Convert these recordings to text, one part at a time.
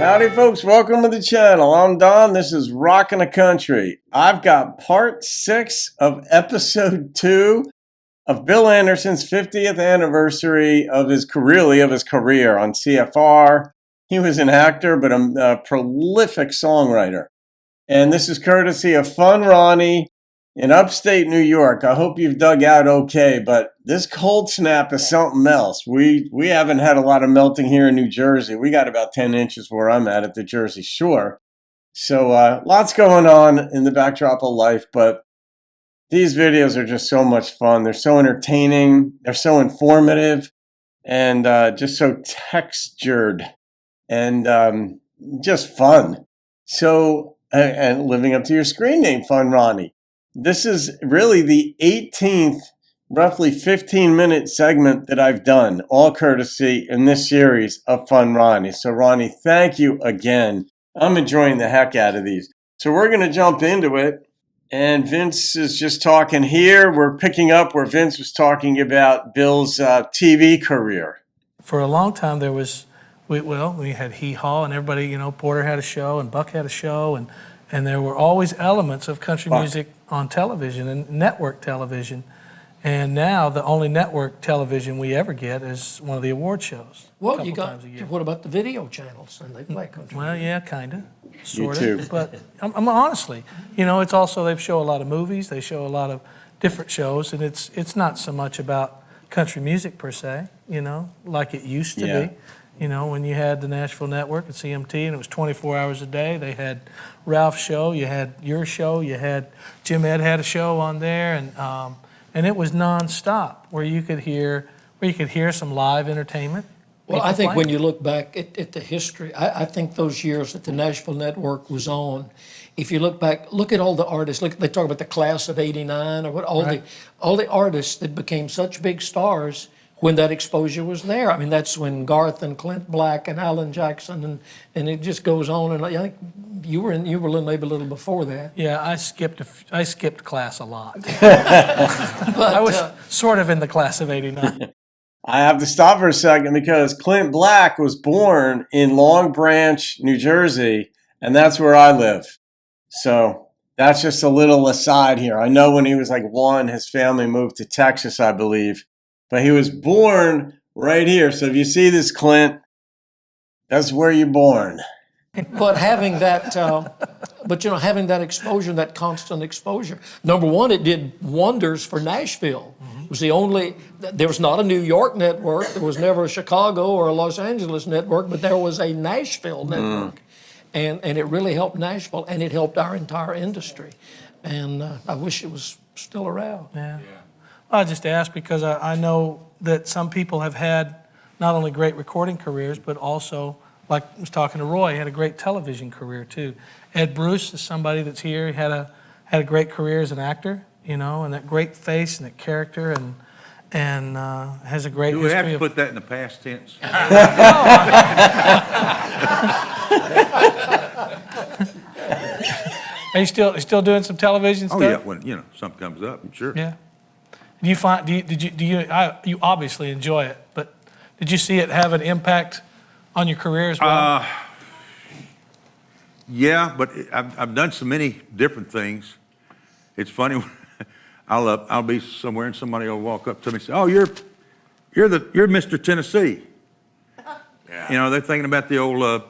Howdy, folks. Welcome to the channel. I'm Don. This is Rockin' the Country. I've got part 6 of episode 2 of Bill Anderson's 50th anniversary of his career on CFR. He was an actor, but a prolific songwriter. And this is courtesy of funRonni in upstate New York. I hope you've dug out okay, but this cold snap is something else. We haven't had a lot of melting here in New Jersey. We got about 10 inches where I'm at the Jersey Shore. So lots going on in the backdrop of life, but these videos are just so much fun. They're so entertaining. They're so informative and just so textured and just fun. So, and living up to your screen name, funRonni. This is really the 18th, roughly 15-minute segment that I've done, all courtesy in this series of funRonni. So, Ronnie, thank you again. I'm enjoying the heck out of these. So we're going to jump into it. And Vince is just talking here. We're picking up where Vince was talking about Bill's TV career. For a long time, there was, we had Hee Haw, and everybody, Porter had a show, and Buck had a show, and there were always elements of country music on television and network television. And now the only network television we ever get is one of the award shows. Well, what about the video channels? And they play country. Well, yeah, kind of, sort too. of. But I'm honestly, it's also, they show a lot of movies, they show a lot of different shows, and it's not so much about country music per se, like it used to be. When you had the Nashville Network at CMT and it was 24 hours a day, they had Ralph's show, you had your show, you had Jim Ed had a show on there, and it was nonstop where you could hear some live entertainment. Well, I think when you look back at the history, I think those years that the Nashville Network was on, if you look back, look at all the artists. Look, they talk about the class of '89 or what all the artists that became such big stars when that exposure was there. I mean, that's when Garth and Clint Black and Alan Jackson and it just goes on. And I think you were maybe a little before that. Yeah, I skipped class a lot. But I was sort of in the class of '89. I have to stop for a second because Clint Black was born in Long Branch, New Jersey, and that's where I live. So that's just a little aside here. I know when he was like 1, his family moved to Texas, I believe. But he was born right here. So if you see this, Clint, that's where you're born. But having that, having that exposure, that constant exposure. Number one, it did wonders for Nashville. It was there was not a New York network. There was never a Chicago or a Los Angeles network, but there was a Nashville network. And it really helped Nashville, and it helped our entire industry. And I wish it was still around. Yeah. I just asked because I know that some people have had not only great recording careers, but also, like I was talking to Roy, had a great television career too. Ed Bruce is somebody that's here. He had a great career as an actor, and that great face and that character, and has a great history. Do we have to put that in the past tense? Are you still doing some television stuff? Oh yeah, when something comes up, sure. Yeah. Do you obviously enjoy it, but did you see it have an impact on your career as well? Yeah, but I've done so many different things. It's funny. I'll be somewhere and somebody will walk up to me and say, "Oh, you're Mr. Tennessee." Yeah. They're thinking about the old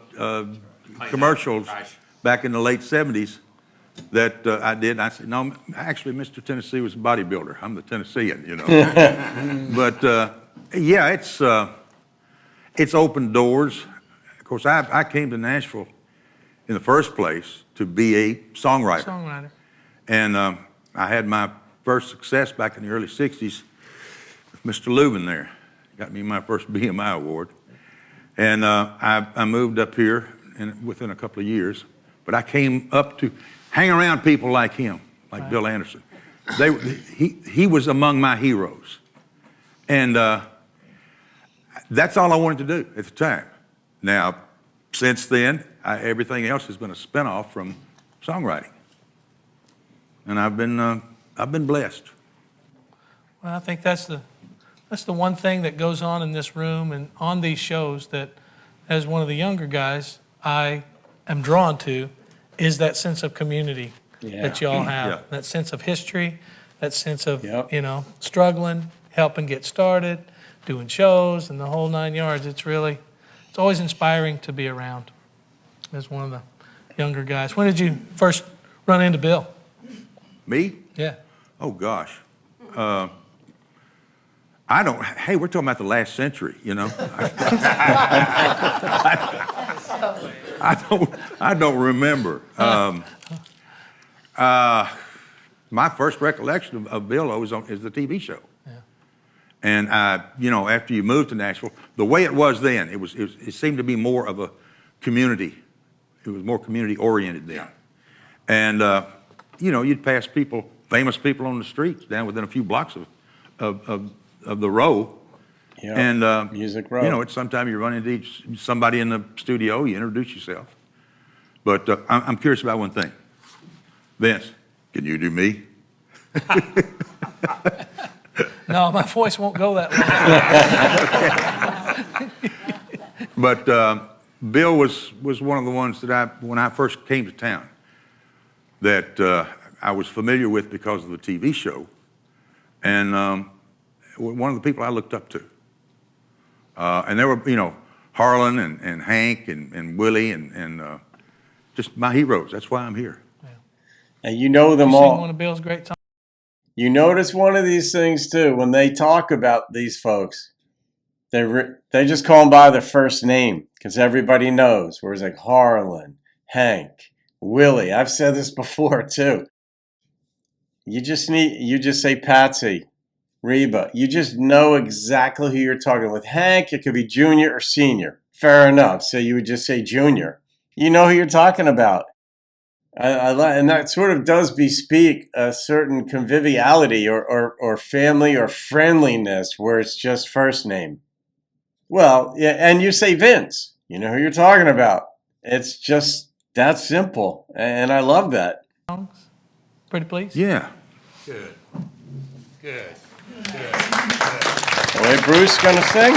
commercials back in the late '70s. That I did. And I said, no, actually, Mr. Tennessee was a bodybuilder. I'm the Tennessean, But yeah, it's opened doors. Of course, I came to Nashville in the first place to be a songwriter. And I had my first success back in the early '60s with Mr. Lubin there. Got me my first BMI award. And I moved up here within a couple of years. But I came up to hang around people like him, like Bill Anderson. He was among my heroes. And that's all I wanted to do at the time. Now, since then, everything else has been a spinoff from songwriting. And I've been blessed. Well, I think that's the one thing that goes on in this room and on these shows that, as one of the younger guys, I am drawn to is that sense of community that y'all have, Yeah. that sense of history, that sense of, Yep. struggling, helping get started, doing shows and the whole 9 yards. It's always inspiring to be around as one of the younger guys. When did you first run into Bill? Me? Yeah. Oh, gosh. Hey, we're talking about the last century, I don't remember. My first recollection of Bill is the TV show. Yeah. And after you moved to Nashville, the way it was then, it seemed to be more of a community. It was more community oriented then. And you'd pass famous people on the streets down within a few blocks of the row. Yeah. And Music Row. sometimes you run into somebody in the studio, you introduce yourself. But I'm curious about one thing. Vince, can you do me? No, my voice won't go that long. But Bill was one of the ones that when I first came to town, that I was familiar with because of the TV show, and one of the people I looked up to. And there were, Harlan and Hank and Willie and just my heroes. That's why I'm here. And you know them You all. sing one of Bill's great songs. You notice one of these things too, when they talk about these folks, they just call them by their first name because everybody knows. Whereas like Harlan, Hank, Willie. I've said this before too. You just say Patsy, Reba. You just know exactly who you're talking with. Hank, it could be junior or senior. Fair enough. So you would just say junior. You know who you're talking about. And that sort of does bespeak a certain conviviality or family or friendliness where it's just first name. Well, yeah, and you say Vince, you know who you're talking about. It's just that simple, and I love that. Pretty please? Yeah. Good. The way Bruce gonna sing?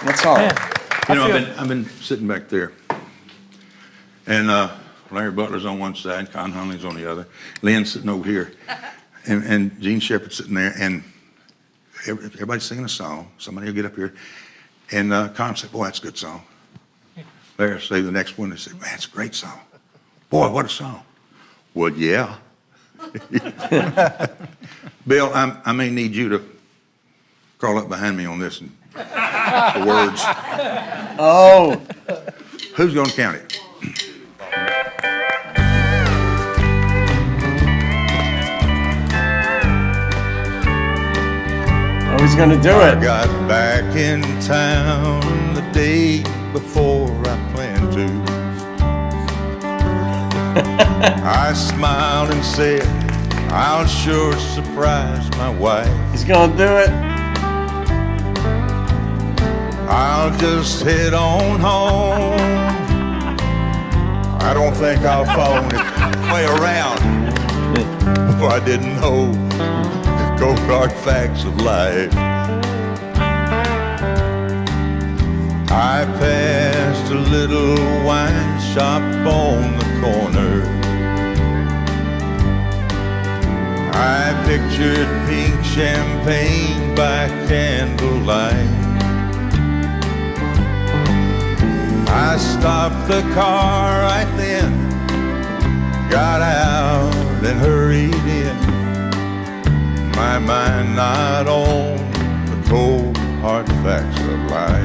What song? Man, I've been sitting back there, and Larry Butler's on one side, Con Hunley's on the other, Lynn's sitting over here, and Gene Shepard's sitting there, and everybody's singing a song. Somebody will get up here, and Con said, "Boy, that's a good song." Larry will say the next one, they say, "Man, it's a great song." "Boy, what a song." "Well, yeah." Bill, I may need you to crawl up behind me on this and the words. Oh, Who's going to count it? who's gonna do I it? got back in town the day before I planned to. I smiled and said, I'll sure surprise my wife. He's gonna do it. I'll just head on home. I don't think I'll phone it way around. For I didn't know the go-kart facts of life. I passed a little wine shop on the corner. I pictured pink champagne by candlelight. I stopped the car right then, got out and hurried in, my mind not on the cold hard facts of life.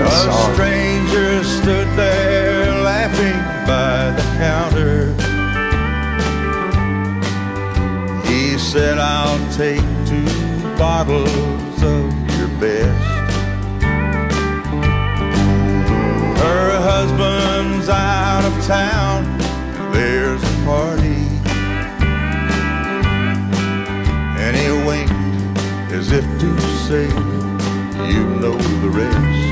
A stranger stood there laughing by the counter. He said, I'll take 2 bottles of your best. Her husband's out of town, there's a party. And he winked as if to say, you know the rest.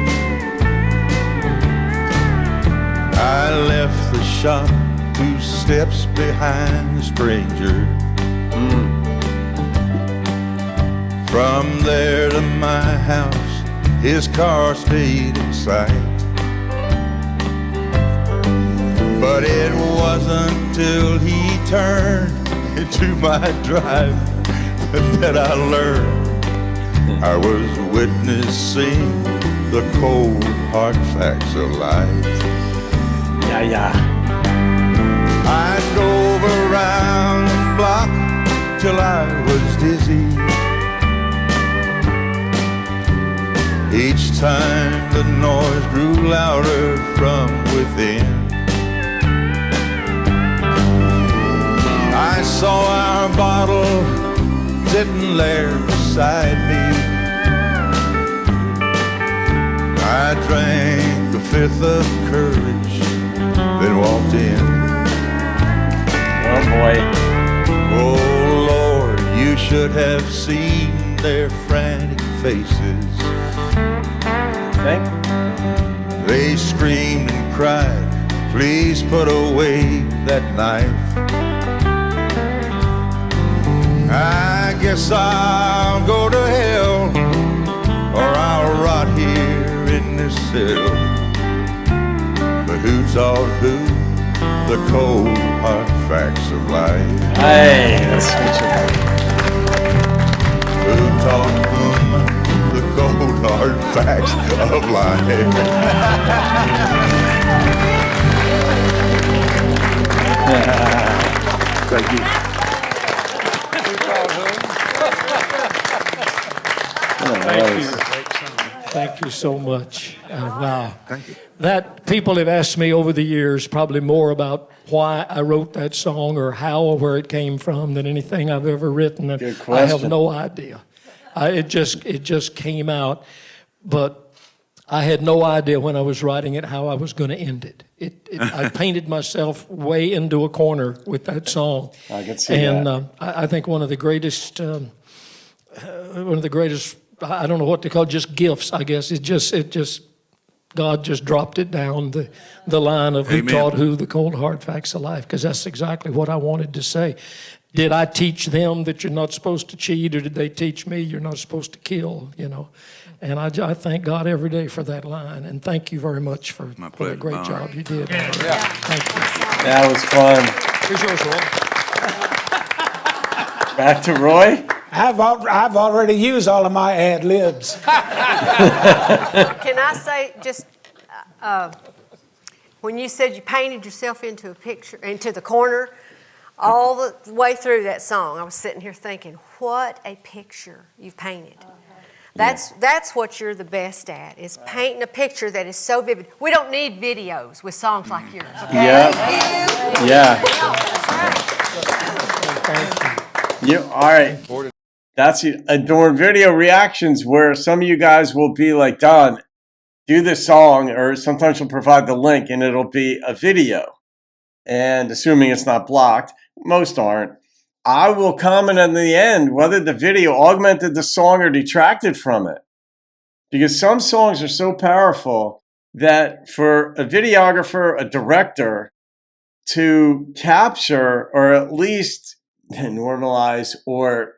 I left the shop 2 steps behind the stranger. From there to my house, his car stayed in sight. But it wasn't till he turned into my drive that I learned I was witnessing the cold, hard facts of life. Yeah. I drove around the block till I was dizzy. Each time the noise grew louder from within. I saw our bottle sitting there beside me. I drank a fifth of courage, then walked in. Oh boy. Oh Lord, you should have seen their frantic faces. Okay. They screamed and cried, please put away that knife. I guess I'll go to hell, or I'll rot here in this cell. But who taught who the cold, hard facts of life? Hey, that's switching. Who taught whom the cold, hard facts of life? Thank you. Thank you so much. Wow. Thank you. That people have asked me over the years probably more about why I wrote that song or how or where it came from than anything I've ever written. And Good I have question. no idea. It just came out, but I had no idea when I was writing it how I was going to end it. I painted myself way into a corner with that song. I can see and, that. I think one of the greatest, I don't know what to call it, just gifts, I guess. God just dropped it down the line of who Amen. taught who the cold hard facts of life, because that's exactly what I wanted to say. Did I teach them that you're not supposed to cheat, or did they teach me you're not supposed to kill, And I thank God every day for that line, and thank you very much for My the pleasure. great All job right. you did. Thank you. That was fun. Here's yours, Roy. Back to Roy. I've already used all of my ad libs. Can I say just when you said you painted yourself into a picture, into the corner, all the way through that song, I was sitting here thinking, what a picture you've painted. That's what you're the best at, is painting a picture that is so vivid. We don't need videos with songs like yours. Okay? Yeah. All right. That's it. During video reactions where some of you guys will be like, Don, do this song, or sometimes we'll provide the link and it'll be a video. And assuming it's not blocked, most aren't, I will comment in the end whether the video augmented the song or detracted from it. Because some songs are so powerful that for a videographer, a director, to capture or at least normalize or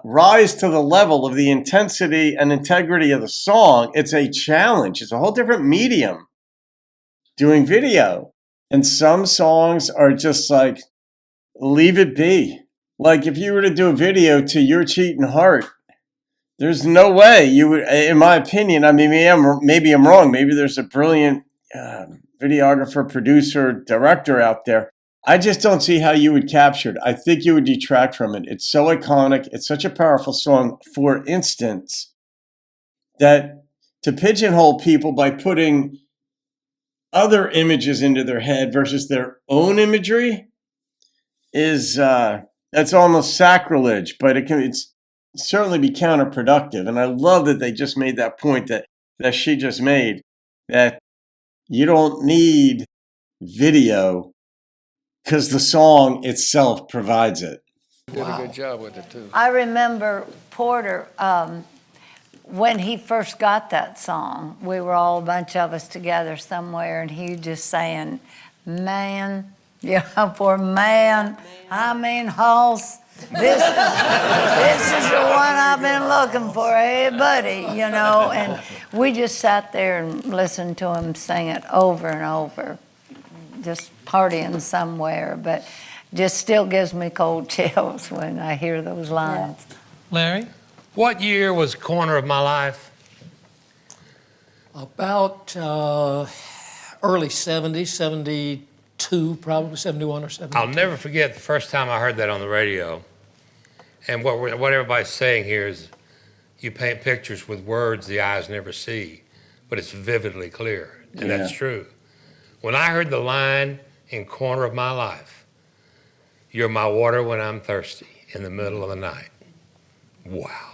rise to the level of the intensity and integrity of the song, it's a challenge. It's a whole different medium doing video. And some songs are just like, leave it be. Like if you were to do a video to Your Cheating Heart, there's no way you would, in my opinion, I mean, maybe I'm wrong. Maybe there's a brilliant videographer, producer, director out there. I just don't see how you would capture it. I think you would detract from it. It's so iconic. It's such a powerful song, for instance, that to pigeonhole people by putting other images into their head versus their own imagery is that's almost sacrilege, but it's certainly be counterproductive. And I love that they just made that point that she just made, that you don't need video because the song itself provides it. Did a good job with it, too. I remember Porter, when he first got that song, we were all a bunch of us together somewhere, and he just saying, man, yeah, for man, I mean, horse, This is the one I've been looking for, hey, buddy, you know. And we just sat there and listened to him sing it over and over, just partying somewhere, but just still gives me cold chills when I hear those lines. Larry? What year was Corner of My Life? About early 70s, 72, probably 71 or 72. I'll never forget the first time I heard that on the radio. And what everybody's saying here is you paint pictures with words the eyes never see, but it's vividly clear, and that's true. When I heard the line in Corner of My Life, you're my water when I'm thirsty in the middle of the night. Wow.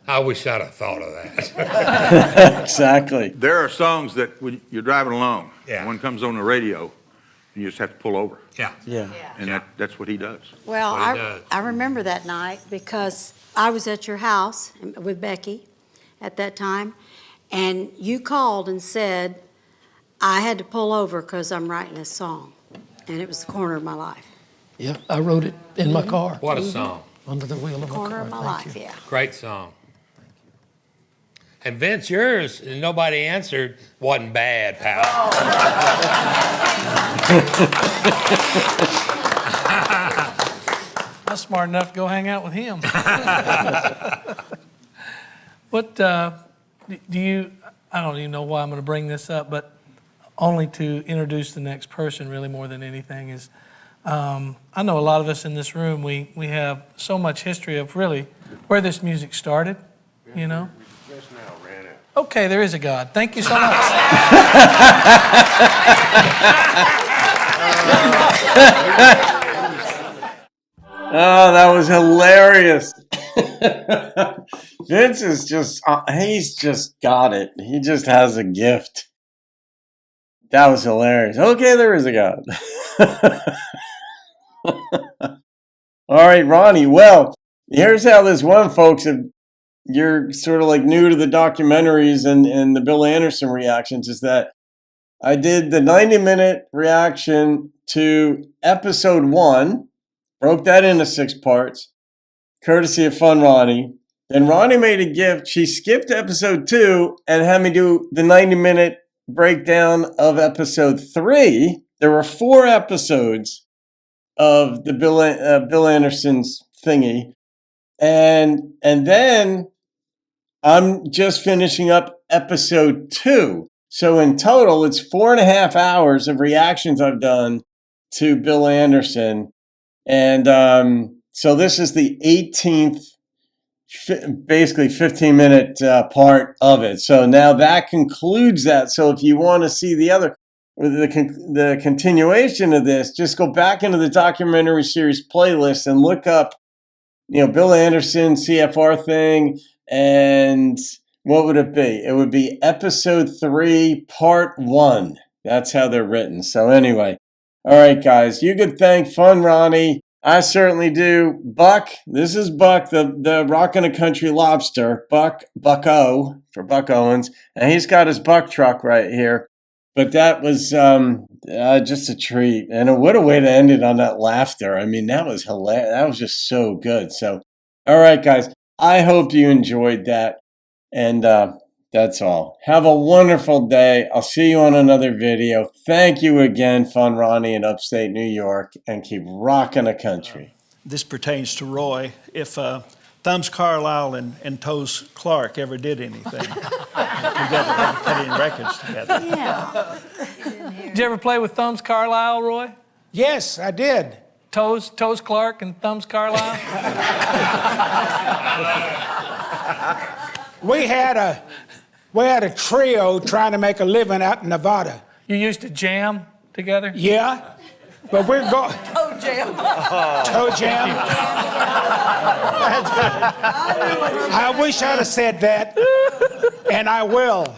I wish I'd have thought of that. Exactly. There are songs that when you're driving along, Yeah. one comes on the radio, and you just have to pull over. Yeah. Yeah. And that's what he does. Well, What he does. I remember that night because I was at your house with Becky at that time, and you called and said, I had to pull over because I'm writing this song, and it was the corner of my life. Yeah, I wrote it in my car. What a song. Under the wheel of my Corner car. of my Thank life, you. yeah. Great song. And Vince, yours, nobody answered, wasn't bad, pal. I'm smart enough to go hang out with him. What do you, I don't even know why I'm going to bring this up, but only to introduce the next person really more than anything is, I know a lot of us in this room, we have so much history of really where this music started, you know? Okay, there is a God. Thank you so much. Oh, that was hilarious. Vince is just, he's just got it. He just has a gift. That was hilarious. Okay, there is a God. All right, Ronnie. Well, here's how this went, folks. If you're sort of like new to the documentaries and the Bill Anderson reactions, is that I did the 90-minute reaction to episode 1, broke that into 6 parts, courtesy of funRonni. Then Ronnie made a gift. She skipped episode 2 and had me do the 90-minute breakdown of episode 3. There were 4 episodes of the Bill Anderson's thingy, and then I'm just finishing up episode 2. So in total, it's 4.5 hours of reactions I've done to Bill Anderson, and so this is the 18th, basically 15-minute part of it. So now that concludes that. So if you want to see the continuation of this, just go back into the documentary series playlist and look up, Bill Anderson CFR thing, and what would it be? It would be episode 3, part 1. That's how they're written. So anyway, all right, guys, you could thank funRonni. I certainly do. Buck, this is Buck, the Rockin' a Country Lobster. Bucko, for Buck Owens. And he's got his Buck truck right here. But that was just a treat. And what a way to end it on that laughter. I mean, that was hilarious. That was just so good. So, all right, guys, I hope you enjoyed that. And that's all. Have a wonderful day. I'll see you on another video. Thank you again, funRonni in upstate New York, and keep rocking the country. This pertains to Roy. If Thumbs Carlisle and Toes Clark ever did anything together, put any records together. Yeah. Did you ever play with Thumbs Carlisle, Roy? Yes, I did. Toes Clark and Thumbs Carlisle? We had a trio trying to make a living out in Nevada. You used to jam together? Yeah, but we're going. Oh, Jim. Toe jam. I wish I'd have said that, and I will.